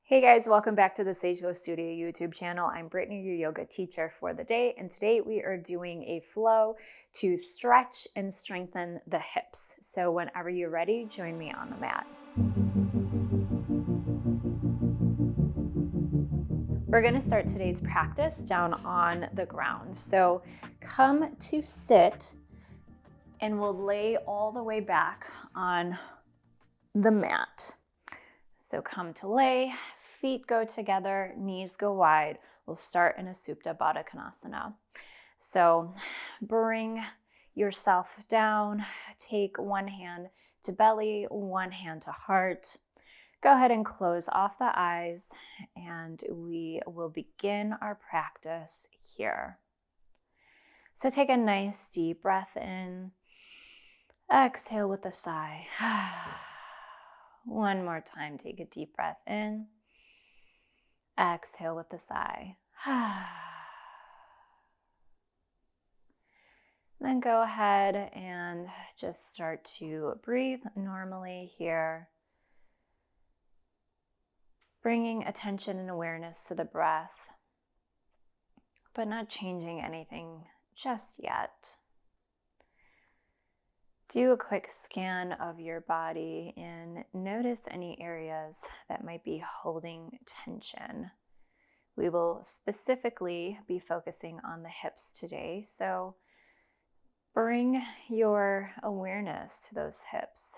Hey guys, welcome back to the Sage Go Studio YouTube channel. I'm Brittany, your yoga teacher for the day, and today we are doing a flow to stretch and strengthen the hips. So whenever you're ready, join me on the mat. We're going to start today's practice down on the ground. So come to sit, and we'll lay all the way back on the mat. So come to lay, feet go together, knees go wide. We'll start in a Supta Baddha Konasana. So bring yourself down, take one hand to belly, one hand to heart. Go ahead and close off the eyes, and we will begin our practice here. So take a nice deep breath in, exhale with a sigh. One more time, take a deep breath in. Exhale with a sigh. Then go ahead and just start to breathe normally here. Bringing attention and awareness to the breath, but not changing anything just yet. Do a quick scan of your body and notice any areas that might be holding tension. We will specifically be focusing on the hips today, so bring your awareness to those hips.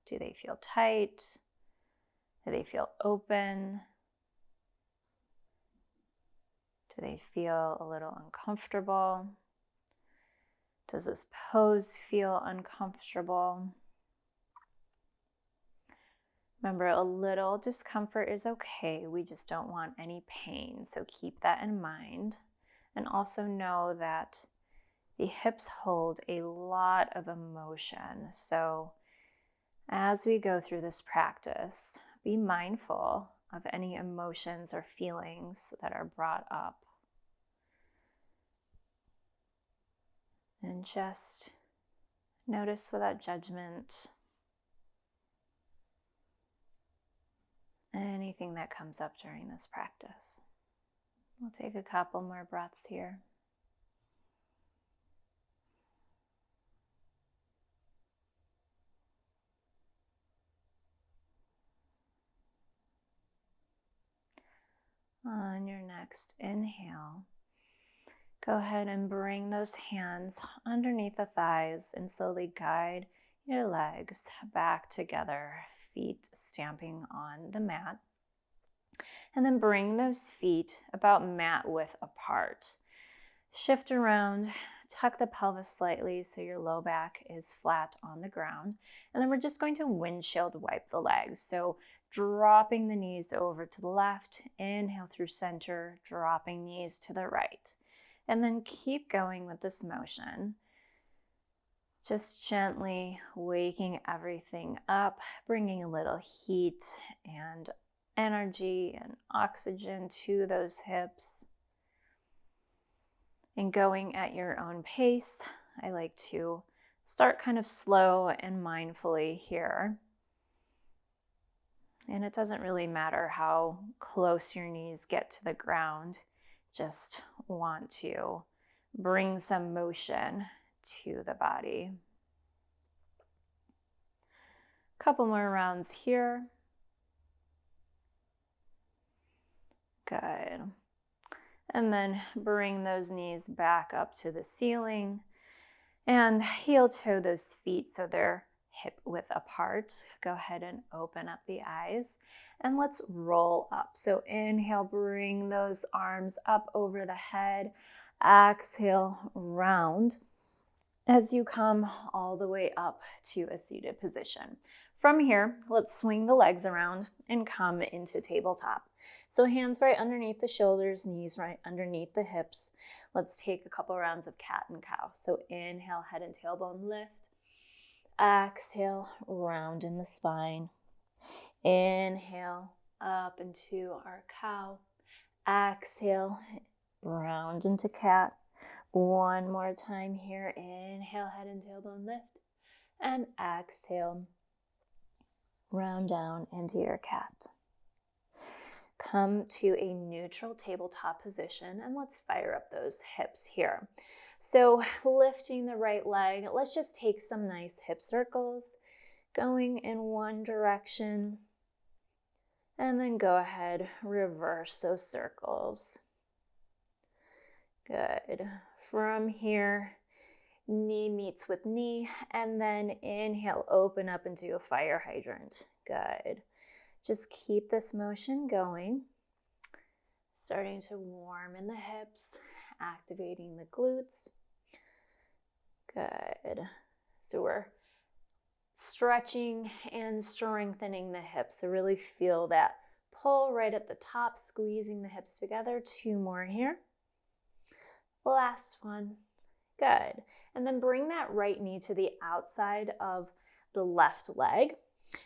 Do they feel tight? Do they feel open? Do they feel a little uncomfortable? Does this pose feel uncomfortable? Remember, a little discomfort is okay. We just don't want any pain. So keep that in mind. And also know that the hips hold a lot of emotion. So as we go through this practice, be mindful of any emotions or feelings that are brought up. And just notice without judgment anything that comes up during this practice. We'll take a couple more breaths here. On your next inhale, go ahead and bring those hands underneath the thighs and slowly guide your legs back together, feet stamping on the mat. And then bring those feet about mat width apart. Shift around, tuck the pelvis slightly so your low back is flat on the ground. And then we're just going to windshield wipe the legs. So dropping the knees over to the left, inhale through center, dropping knees to the right. And then keep going with this motion. Just gently waking everything up, bringing a little heat and energy and oxygen to those hips. And going at your own pace. I like to start kind of slow and mindfully here. And it doesn't really matter how close your knees get to the ground. Just want to bring some motion to the body. Couple more rounds here. Good. And then bring those knees back up to the ceiling and heel toe those feet so they're hip width apart. Go ahead and open up the eyes and let's roll up. So inhale, bring those arms up over the head. Exhale, round as you come all the way up to a seated position. From here, let's swing the legs around and come into tabletop. So hands right underneath the shoulders, knees right underneath the hips. Let's take a couple rounds of cat and cow. So inhale, head and tailbone lift. Exhale, round in the spine. Inhale, up into our cow. Exhale, round into cat. One more time here. Inhale, head and tailbone lift. And exhale, round down into your cat. come to a neutral tabletop position, and let's fire up those hips here. So lifting the right leg, let's just take some nice hip circles, going in one direction, and then go ahead, reverse those circles. Good. From here, knee meets with knee, and then inhale, open up into a fire hydrant. Good. Just keep this motion going. Starting to warm in the hips, activating the glutes. Good. So we're stretching and strengthening the hips. So really feel that pull right at the top, squeezing the hips together. 2 more here. Last one. Good. And then bring that right knee to the outside of the left leg.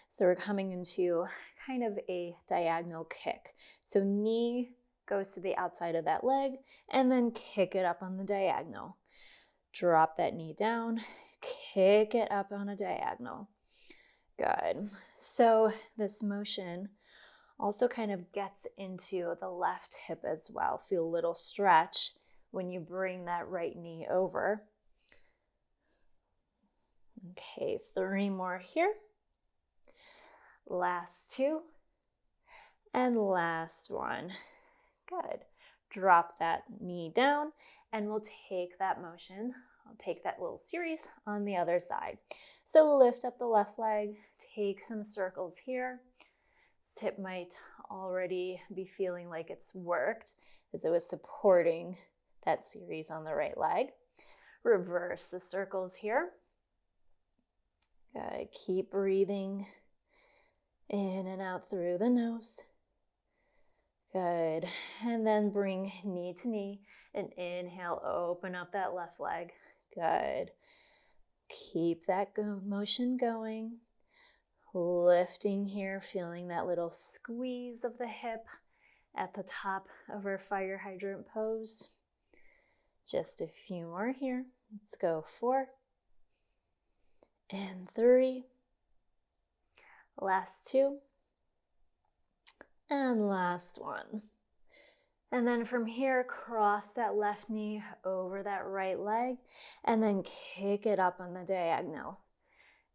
So we're coming into kind of a diagonal kick. So knee goes to the outside of that leg and then kick it up on the diagonal. Drop that knee down, kick it up on a diagonal. Good. So this motion also kind of gets into the left hip as well. Feel a little stretch when you bring that right knee over. Okay, 3 more here. Last 2. And last one. Good. Drop that knee down, and we'll take that motion. I'll take that little series on the other side. So lift up the left leg, take some circles here. This hip might already be feeling like it's worked as it was supporting that series on the right leg. Reverse the circles here. Good. Keep breathing in and out through the nose. Good. And then bring knee to knee and inhale, open up that left leg. Good. Keep that motion going. Lifting here, feeling that little squeeze of the hip at the top of our fire hydrant pose. Just a few more here. Let's go 4 and 3. Last 2. And last one. And then from here, cross that left knee over that right leg and then kick it up on the diagonal.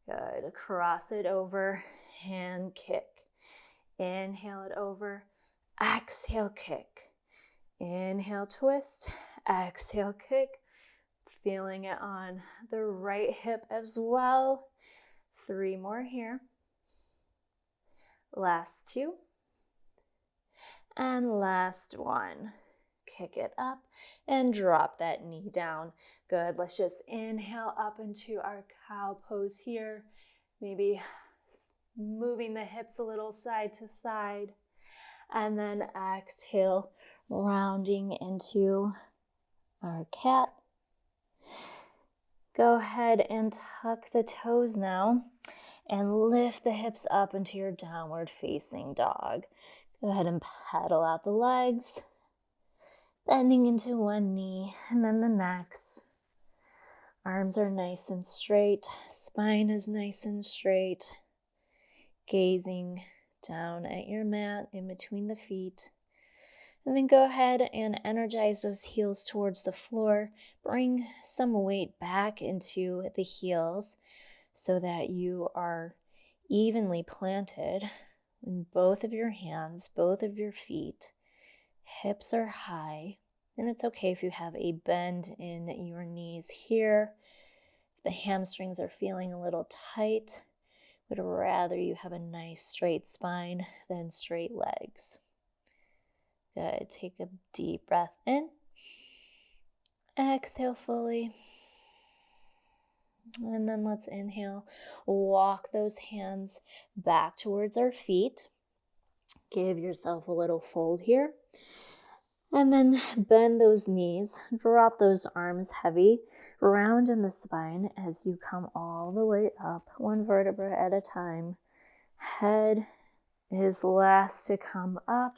Good. Cross it over and kick. Inhale it over. Exhale, kick. Inhale, twist. Exhale, kick. Feeling it on the right hip as well. 3 more here. Last 2. And last one. Kick it up and drop that knee down. Good. Let's just inhale up into our cow pose here. Maybe moving the hips a little side to side. And then exhale, rounding into our cat. Go ahead and tuck the toes now and lift the hips up into your downward facing dog. Go ahead and pedal out the legs, bending into one knee and then the next. Arms are nice and straight, spine is nice and straight. Gazing down at your mat in between the feet. And then go ahead and energize those heels towards the floor. Bring some weight back into the heels so that you are evenly planted in both of your hands, both of your feet. Hips are high, and it's okay if you have a bend in your knees here. If the hamstrings are feeling a little tight, would rather you have a nice straight spine than straight legs. Good. Take a deep breath in. Exhale fully. And then let's inhale. Walk those hands back towards our feet. Give yourself a little fold here. And then bend those knees. Drop those arms heavy. Round in the spine as you come all the way up, one vertebra at a time. Head is last to come up.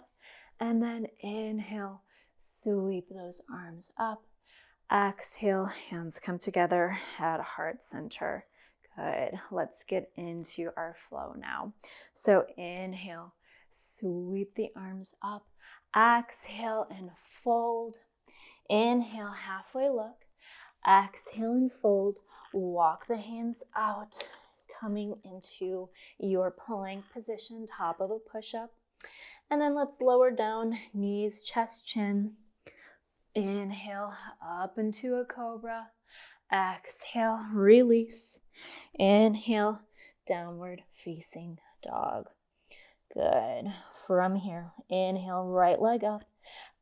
And then inhale, sweep those arms up. Exhale, hands come together at heart center. Good. Let's get into our flow now. So inhale, Sweep the arms up. Exhale and fold. Inhale, halfway look. Exhale and fold. Walk the hands out, coming into your plank position, top of a push-up. And then let's lower down, knees, chest, chin. Inhale, up into a cobra. Exhale, release. Inhale, downward facing dog. Good. From here, inhale, right leg up.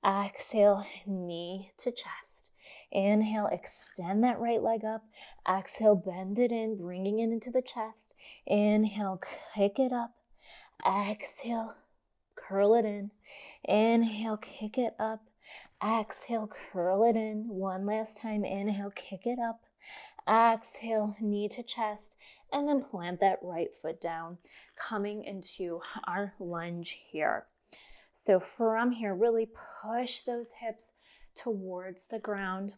Exhale, knee to chest. Inhale, extend that right leg up. Exhale, bend it in, bringing it into the chest. Inhale, kick it up. Exhale, curl it in. Inhale, kick it up. Exhale, curl it in. One last time. Inhale, kick it up. Exhale, knee to chest, and then plant that right foot down, coming into our lunge here. So from here, really push those hips towards the ground.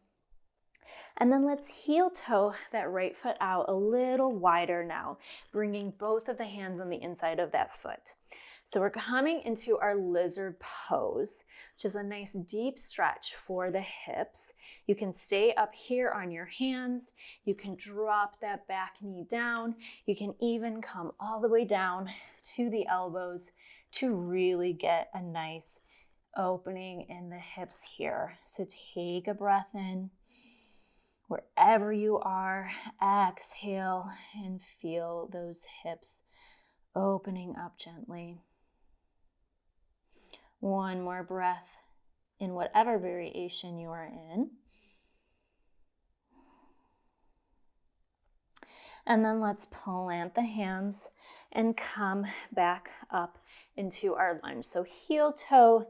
And then let's heel toe that right foot out a little wider now, bringing both of the hands on the inside of that foot. So we're coming into our lizard pose, which is a nice deep stretch for the hips. You can stay up here on your hands. You can drop that back knee down. You can even come all the way down to the elbows to really get a nice opening in the hips here. So take a breath in. Wherever you are, exhale and feel those hips opening up gently. One more breath in whatever variation you are in. And then let's plant the hands and come back up into our lunge. So heel toe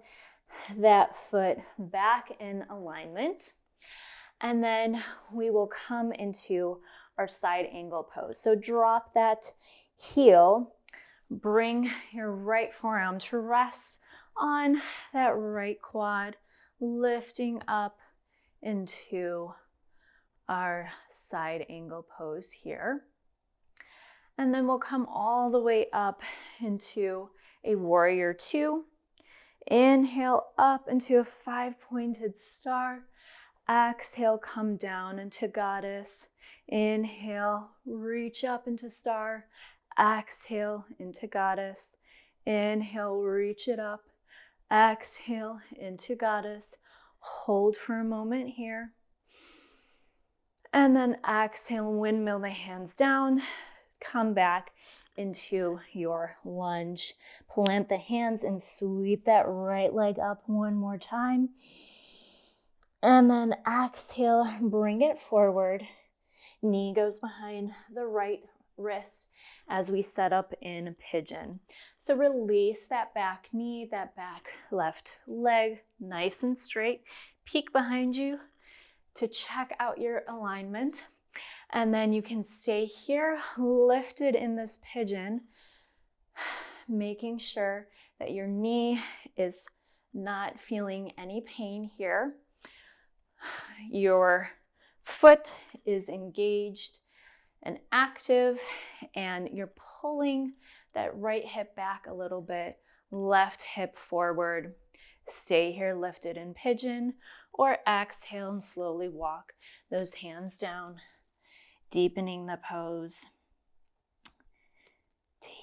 that foot back in alignment. And then we will come into our side angle pose. So drop that heel, bring your right forearm to rest on that right quad, lifting up into our side angle pose here. And then we'll come all the way up into a warrior two. Inhale up into a 5-pointed star. Exhale, come down into goddess. Inhale, reach up into star. Exhale into goddess. Inhale, reach it up. Exhale into goddess. Hold for a moment here. And then exhale, windmill the hands down. Come back into your lunge. Plant the hands and sweep that right leg up one more time. And then exhale, bring it forward. Knee goes behind the right wrist as we set up in pigeon. So release that back knee, that back left leg, nice and straight. Peek behind you to check out your alignment. And then you can stay here, lifted in this pigeon, making sure that your knee is not feeling any pain here. Your foot is engaged and active, and you're pulling that right hip back a little bit, left hip forward. Stay here lifted in pigeon, or exhale and slowly walk those hands down, deepening the pose.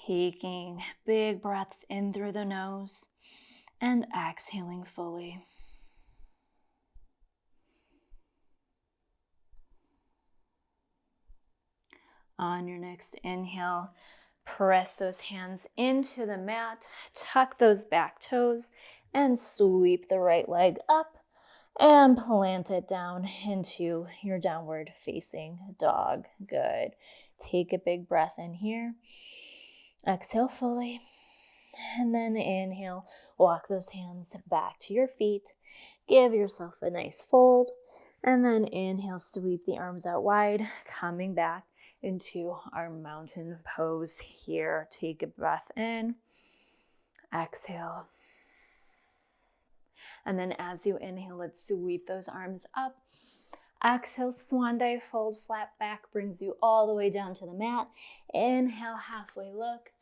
Taking big breaths in through the nose and exhaling fully. On your next inhale, press those hands into the mat, tuck those back toes, and sweep the right leg up and plant it down into your downward facing dog. Good. Take a big breath in here. Exhale fully. And then inhale, walk those hands back to your feet. Give yourself a nice fold. And then inhale, sweep the arms out wide, coming back into our mountain pose here. Take a breath in. Exhale. And then as you inhale, let's sweep those arms up. Exhale, swan dive, fold flat back, brings you all the way down to the mat. Inhale, halfway look.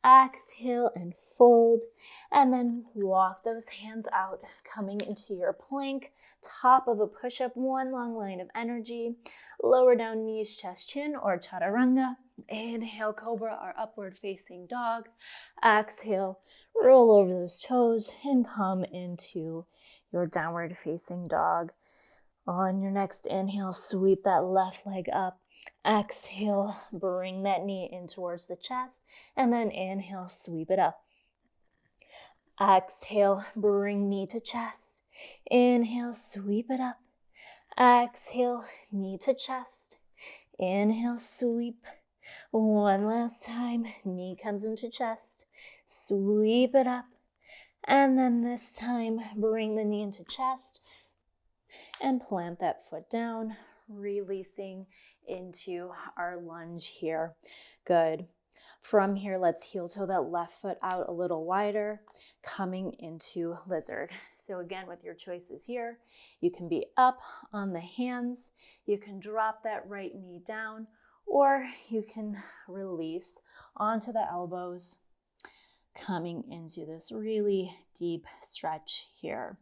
Exhale and fold. And then walk those hands out, coming into your plank, top of a push-up, one long line of energy. Lower down knees, chest, chin, or chaturanga. Inhale, cobra or upward facing dog. Exhale, roll over those toes and come into your downward facing dog. On your next inhale, sweep that left leg up. Exhale, bring that knee in towards the chest, and then inhale, sweep it up. Exhale, bring knee to chest. Inhale, sweep it up. Exhale, knee to chest. Inhale, sweep. One last time, knee comes into chest. Sweep it up. And then this time, bring the knee into chest and plant that foot down, releasing into our lunge here. Good. From here, let's heel toe that left foot out a little wider, coming into lizard. So again, with your choices here, you can be up on the hands, you can drop that right knee down, or you can release onto the elbows, coming into this really deep stretch here.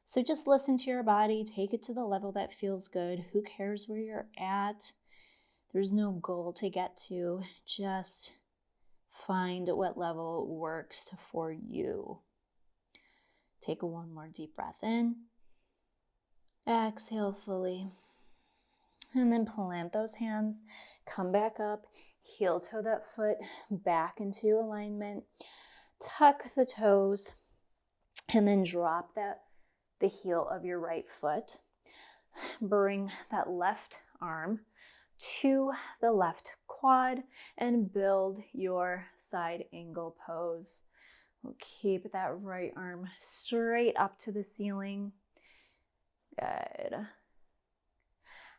So just listen to your body, take it to the level that feels good. Who cares where you're at? There's no goal to get to, just find what level works for you. Take one more deep breath in. Exhale fully. And then plant those hands. Come back up. Heel toe that foot back into alignment. Tuck the toes. And then drop the heel of your right foot. Bring that left arm to the left quad and build your side angle pose. We'll keep that right arm straight up to the ceiling. Good.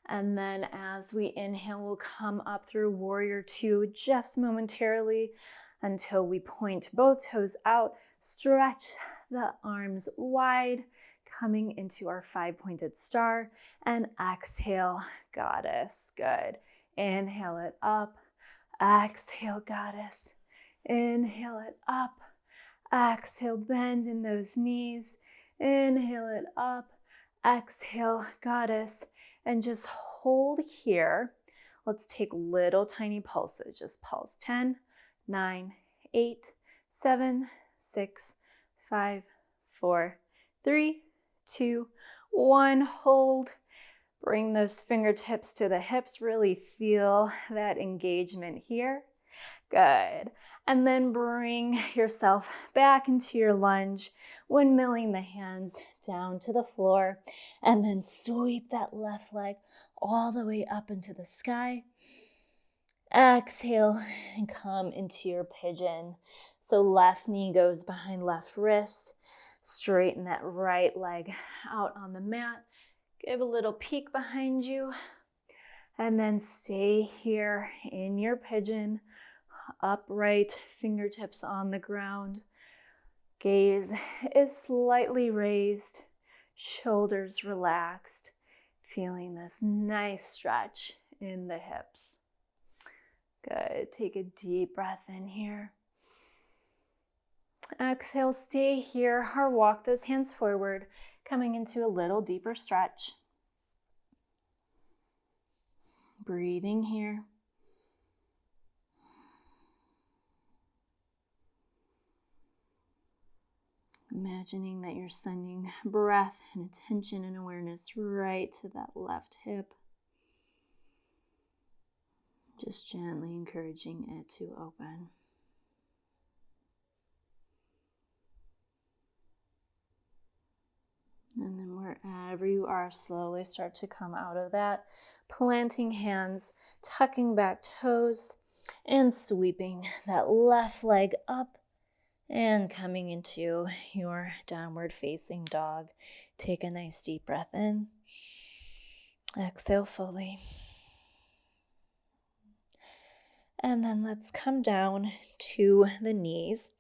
And then as we inhale, we'll come up through warrior two just momentarily until we point both toes out. Stretch the arms wide, coming into our 5-pointed star, and exhale, goddess. Good. Inhale it up. Exhale, goddess. Inhale it up. Exhale, bend in those knees. Inhale it up. Exhale, goddess. And just hold here. Let's take little tiny pulses. Just pulse. 10, 9, 8, 7, 6, 5, 4, 3, 2, 1. Hold. Bring those fingertips to the hips. Really feel that engagement here. Good. And then bring yourself back into your lunge, windmilling the hands down to the floor, and then sweep that left leg all the way up into the sky. Exhale and come into your pigeon. So left knee goes behind left wrist. Straighten that right leg out on the mat. Give a little peek behind you. And then stay here in your pigeon. Upright, fingertips on the ground. Gaze is slightly raised. Shoulders relaxed. Feeling this nice stretch in the hips. Good. Take a deep breath in here. Exhale, stay here or walk those hands forward, coming into a little deeper stretch. Breathing here. Imagining that you're sending breath and attention and awareness right to that left hip. Just gently encouraging it to open. And then wherever you are, slowly start to come out of that. Planting hands, tucking back toes, and sweeping that left leg up and coming into your downward facing dog. Take a nice deep breath in. Exhale fully. And then let's come down to the knees.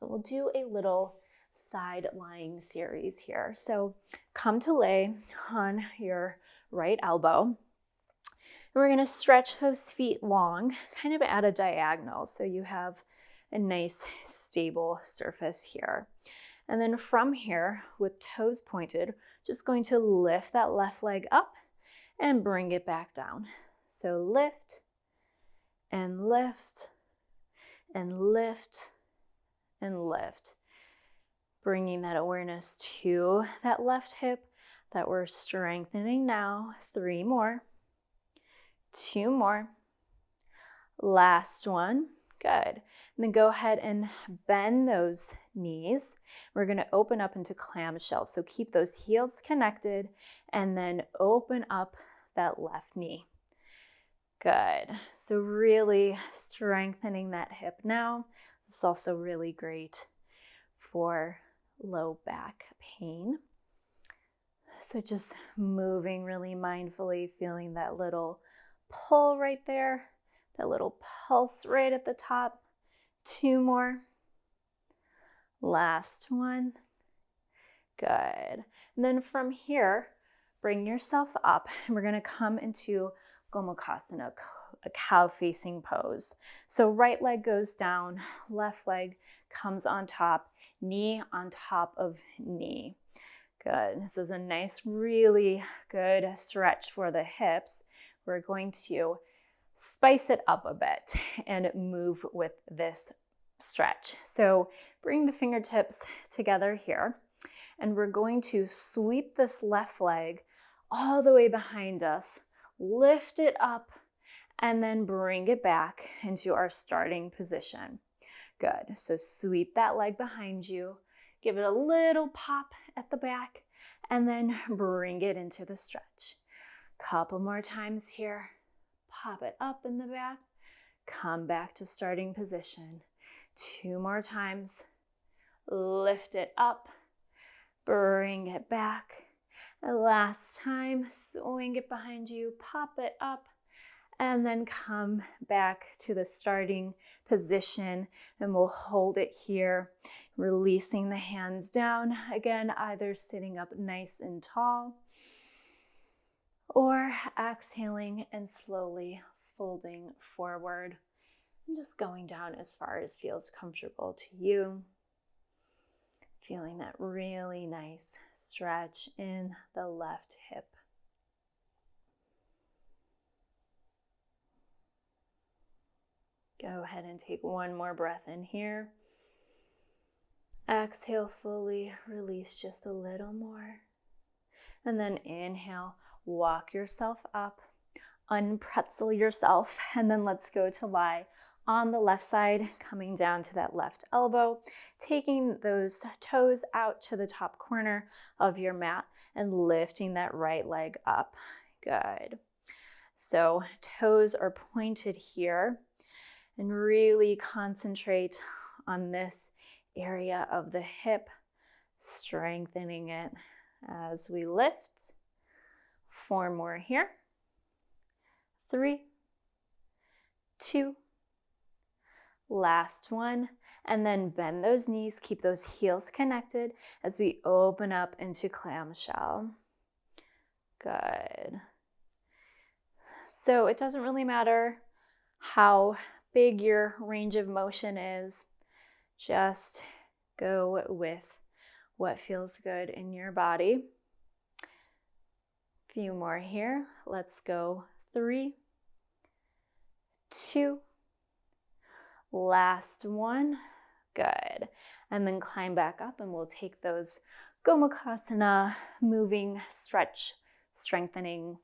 And we'll do a little side lying series here. So come to lay on your right elbow. We're going to stretch those feet long, kind of at a diagonal. So you have a nice stable surface here. And then from here, with toes pointed, just going to lift that left leg up and bring it back down. So lift and lift and lift and lift. Bringing that awareness to that left hip that we're strengthening now. 3 more. 2 more. Last one. Good. And then go ahead and bend those knees. We're going to open up into clamshell. So keep those heels connected and then open up that left knee. Good. So really strengthening that hip now. This is also really great for low back pain. So just moving really mindfully, feeling that little pull right there, that little pulse right at the top. 2 more. Last one. Good. And then from here, bring yourself up. And we're going to come into Gomukhasana, a cow-facing pose. So right leg goes down, left leg comes on top, knee on top of knee. Good. This is a nice, really good stretch for the hips. We're going to spice it up a bit and move with this stretch. So bring the fingertips together here, and we're going to sweep this left leg all the way behind us, lift it up, and then bring it back into our starting position. Good. So sweep that leg behind you, give it a little pop at the back, and then bring it into the stretch. Couple more times here. Pop it up in the back, come back to starting position. 2 more times. Lift it up, bring it back. And last time, swing it behind you, pop it up, and then come back to the starting position, and we'll hold it here, releasing the hands down. Again, either sitting up nice and tall, or exhaling and slowly folding forward and just going down as far as feels comfortable to you. Feeling that really nice stretch in the left hip. Go ahead and take 1 more breath in here. Exhale fully, release just a little more. And then inhale, walk yourself up, unpretzel yourself, and then let's go to lie on the left side, coming down to that left elbow, taking those toes out to the top corner of your mat and lifting that right leg up. Good. So toes are pointed here, and really concentrate on this area of the hip, strengthening it as we lift. 4 more here. 3, 2, last one. And then bend those knees, keep those heels connected as we open up into clamshell. Good. So it doesn't really matter how big your range of motion is. Just go with what feels good in your body. Few more here. Let's go. 3, 2, last one. Good. And then climb back up, and we'll take those Gomukhasana moving, stretch, strengthening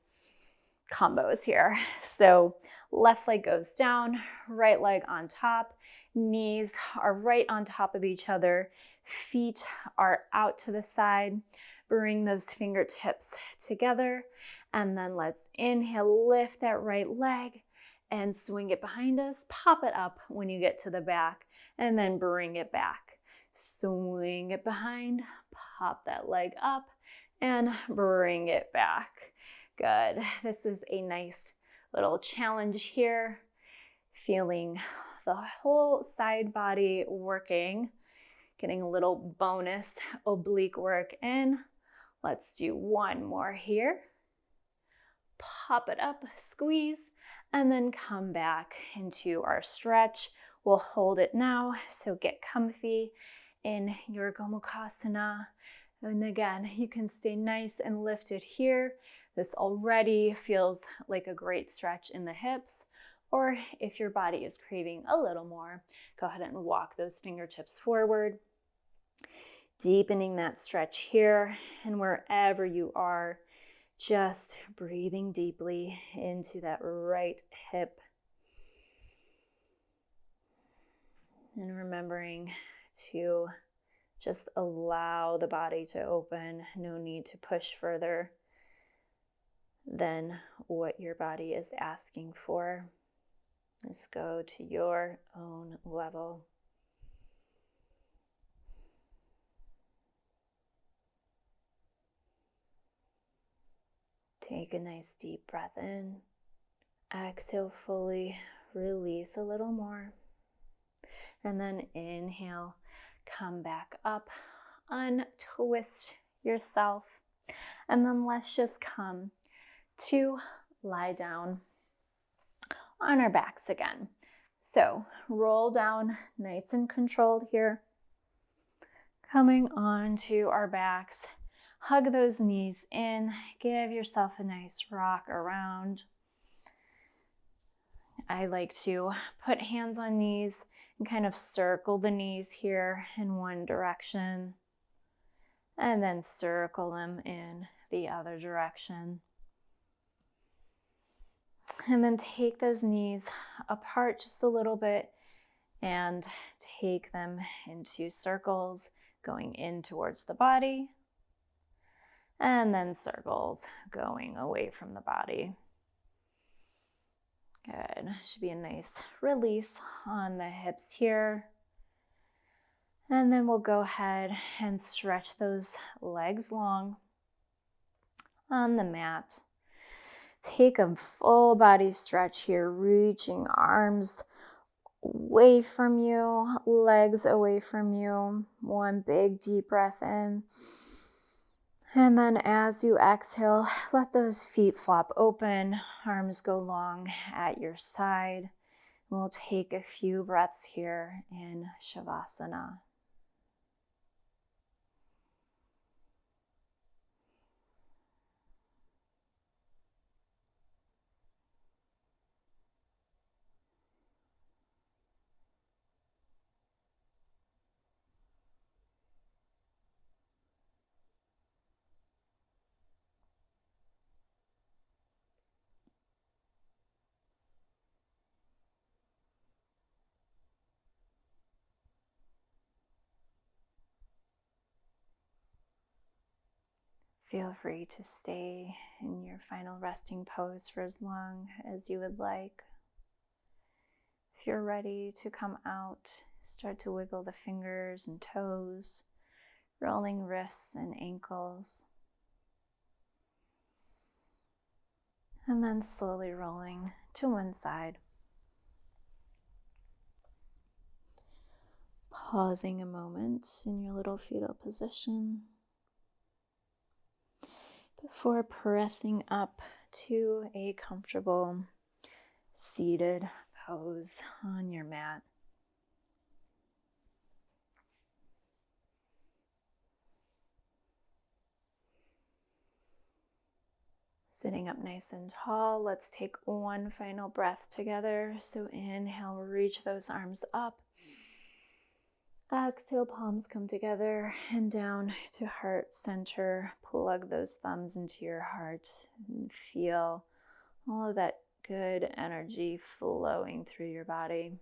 combos here. So left leg goes down, right leg on top, knees are right on top of each other, feet are out to the side. Bring those fingertips together, and then let's inhale, lift that right leg and swing it behind us. Pop it up when you get to the back, and then bring it back. Swing it behind, pop that leg up, and bring it back. Good. This is a nice little challenge here. Feeling the whole side body working, getting a little bonus oblique work in. Let's do 1 more here. Pop it up, squeeze, and then come back into our stretch We'll hold it now, so get comfy in your Gomukhasana. And again, you can stay nice and lifted here. This already feels like a great stretch in the hips. Or if your body is craving a little more, go ahead and walk those fingertips forward, deepening that stretch here. And wherever you are, just breathing deeply into that right hip. And remembering to just allow the body to open. No need to push further than what your body is asking for. Just go to your own level. Take a nice deep breath in. Exhale fully, release a little more. And then inhale, come back up, untwist yourself. And then let's just come to lie down on our backs again. So roll down nice and controlled here. Coming onto our backs, hug those knees in, give yourself a nice rock around. I like to put hands on knees and kind of circle the knees here in one direction and then circle them in the other direction. And then take those knees apart just a little bit and take them into circles going in towards the body, and then circles going away from the body. Good. Should be a nice release on the hips here. And then we'll go ahead and stretch those legs long on the mat. Take a full body stretch here, reaching arms away from you, legs away from you. One big deep breath in. And then as you exhale, let those feet flop open, arms go long at your side. We'll take a few breaths here in shavasana. Feel free to stay in your final resting pose for as long as you would like. If you're ready to come out, start to wiggle the fingers and toes, rolling wrists and ankles. And then slowly rolling to one side. Pausing a moment in your little fetal position before pressing up to a comfortable seated pose on your mat. Sitting up nice and tall, let's take one final breath together. So inhale, reach those arms up. Exhale, palms come together and down to heart center. Plug those thumbs into your heart and feel all of that good energy flowing through your body.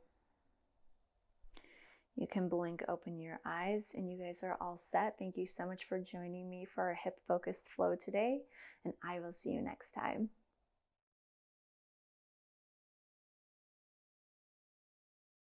You can blink open your eyes and you guys are all set. Thank you so much for joining me for our hip focused flow today, and I will see you next time.